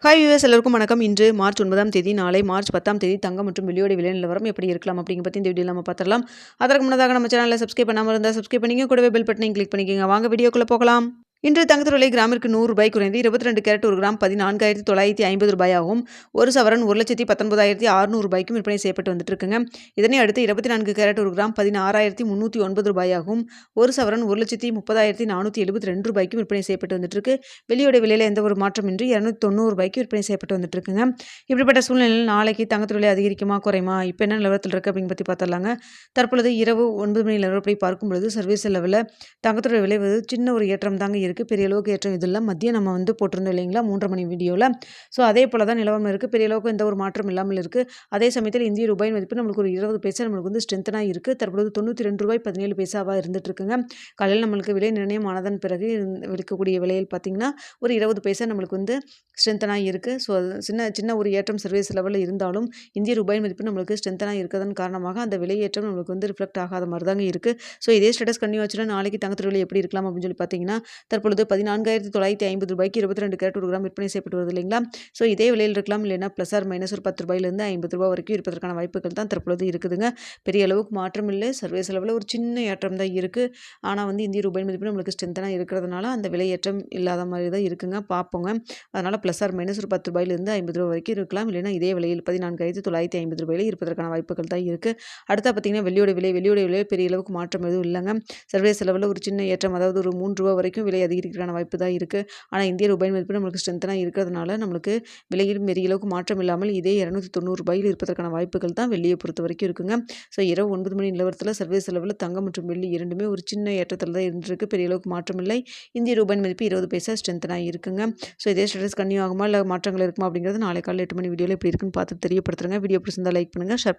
Hi viewers எல்லாருக்கும் வணக்கம். இன்று மார்ச் 9ஆம் தேதி, நாளை மார்ச் 10ஆம் தேதி தங்கம் மற்றும் வெள்ளியோட விலை நிலவரம் எப்படி இருக்கலாம் அப்படிங்கிற பற்றி இந்த வீடியோவில் நம்ம பார்த்துடலாம். அதற்கு முன்னதாக நம்ம சேனலை சப்ஸ்கிரைப் பண்ணாமல் இருந்தால் சப்ஸ்கிரைப் பண்ணிங்க, கூடவே பெல் பட்டனையும் கிளிக் பண்ணிக்கோங்க. வாங்க வீடியோக்குள்ளே போகலாம். இன்று தங்கத்தின் விலை கிராமிற்கு 100 ரூபாய் குறைந்து 22 கேரட் 1 கிராம் 14,950 ரூபாயாகவும், ஒரு சவரன் 1,19,600 ரூபாய்க்கும் விற்பனை செய்யப்பட்டு வந்துட்டு இருக்குங்க. இதனை அடுத்து 24 கேரட் 1 கிராம் 16,309 ரூபாயாகவும், ஒரு சவரன் 1,30,472 ரூபாய்க்கும் விற்பனை செய்யப்பட்டு வந்துட்டு இருக்கு. வெள்ளியோட விலையில் எந்த ஒரு மாற்றமின்றி 290 ரூபாய்க்கு விற்பனை செய்யப்பட்டு வந்துட்டு இருக்குங்க. இப்படிப்பட்ட சூழ்நிலையில் நாளைக்கு தங்கத்தின் விலை அதிகரிக்குமா குறையுமா, இப்போ என்ன நிலவரத்தில் இருக்குது அப்படிங்க பற்றி பார்த்தலாங்க. தற்பொழுது இரவு 9 மணி நிலவரப்படி பார்க்கும்பொழுது சர்வீஸ் லெவலில் தங்கத்தோட விலை சின்ன ஒரு ஏற்றம் தாங்க இருக்குது. பெரிய அளவுக்கு ஏற்றம் இதெல்லாம் மதியம் நம்ம போட்டிருந்தோம் இல்லைங்களா 3:30 மணி வீடியோவில். ஸோ அதே போல் தான் நிலவரம் இருக்குது. பெரிய அளவுக்கு எந்த ஒரு மாற்றம் இல்லாமல் இருக்குது. அதே சமயத்தில் இந்திய ரூபாயின் மதிப்பு நம்மளுக்கு ஒரு 20 பைசா நம்மளுக்கு ஸ்ட்ரென்த்தனாக இருக்குது. தற்பொழுது 92 ரூபாய் 17 பைசாவாக இருந்துட்டு இருக்குங்க. காலையில் நம்மளுக்கு விலை நிர்ணயம் ஆனதன் பிறகு விற்கக்கூடிய விலையில் பார்த்திங்கன்னா ஒரு 20 பைசா நம்மளுக்கு ஸ்ட்ரென்த்தனாக இருக்குது. ஸோ சின்ன ஒரு ஏற்றம் சர்வீஸ் லெவலில் இருந்தாலும் இந்திய ரூபாயின் மதிப்பு நம்மளுக்கு ஸ்ட்ரென்த்தனாக இருக்கிறதன் காரணமாக அந்த விலையேற்றம் நம்மளுக்கு ரிஃப்ளெக்ட் ஆகாத மாதிரி தாங்க இருக்குது. ஸோ இதே ஸ்டேட்டஸ் கண்டினியூ ஆச்சுன்னா நாளைக்கு தங்கத்தோட விலை எப்படி இருக்கலாம் அப்படின்னு சொல்லி பார்த்தீங்கன்னா, தற்பொழுது 14,950 ரூபாய்க்கு 22 கேரட் 1 கிராம் விற்பனை செய்யப்பட்டு வருது இல்லைங்களா. ஸோ இதே விலையில் இருக்கலாம், இல்லைன்னா ப்ளஸ் ஆர் மைனஸ் ஒரு 10 ரூபாயிலிருந்து 50 ரூபாய் வரைக்கும் இருப்பதற்கான வாய்ப்புகள் தான் தற்பொழுது இருக்குதுங்க. பெரிய அளவுக்கு மாற்றம் இல்லை. சர்வீஸ் லெவலில் ஒரு சின்ன ஏற்றம் தான் இருக்குது. ஆனால் இந்திய ரூபாய் மதிப்பு நம்மளுக்கு ஸ்ட்ரென்த்தனாக இருக்கிறதுனால அந்த விலையேற்றம் இல்லாத மாதிரி தான் இருக்குங்க. பார்ப்போங்க. அதனால் ப்ளஸ் ஆர் மைனஸ் ஒரு 10 ரூபாயிலிருந்து 50 ரூபாய் வரைக்கும் இருக்கலாம், இல்லைன்னா இதே விலையில் 14,950 ரூபாயில் இருப்பதற்கான வாய்ப்புகள் தான் இருக்குது. அடுத்தா பார்த்தீங்கன்னா வெள்ளியோட விலை பெரிய அளவுக்கு மாற்றம் எதுவும் இல்லைங்க. சர்வீஸ் லெவலில் ஒரு சின்ன ஏற்றம், அதாவது ஒரு 3 ரூபா வரைக்கும் விலை அதிகரிக்கிறதுக்கான வாய்ப்பு தான் இருக்குது. ஆனால் இந்திய ரூபாய் மதிப்பு நம்மளுக்கு ஸ்ட்ரென்த்தனாக இருக்கிறதுனால நம்மளுக்கு விலையில் பெரிய அளவுக்கு மாற்றம் இல்லாமல் இதே 290 ரூபாயில் இருப்பதற்கான வாய்ப்புகள் தான் வெள்ளியை பொறுத்த வரைக்கும் இருக்குங்க. ஸோ இரவு 9 மணி நிலவரத்தில் சர்வீஸ் லெவலில் தங்கம் மற்றும் வெள்ளி இரண்டுமே ஒரு சின்ன ஏற்றத்தில் தான் இருந்துருக்கு. பெரிய அளவுக்கு மாற்றம் இல்லை. இந்திய ரூபாய் மதிப்பு 20 பைசா ஸ்ட்ரென்த்தனாக இருக்குங்க. ஸோ இதே ஸ்டேட்டஸ் கன்னியூ ஆகுமா இல்லை மாற்றங்கள் இருக்குமா அப்படிங்கிறது நாளை காலையில் 8 மணி வீடியோவில் எப்படி இருக்குன்னு பார்த்து தெரியப்படுத்துறேங்க. வீடியோ பிடிச்சிருந்தா லைக் பண்ணுங்கள், ஷேர்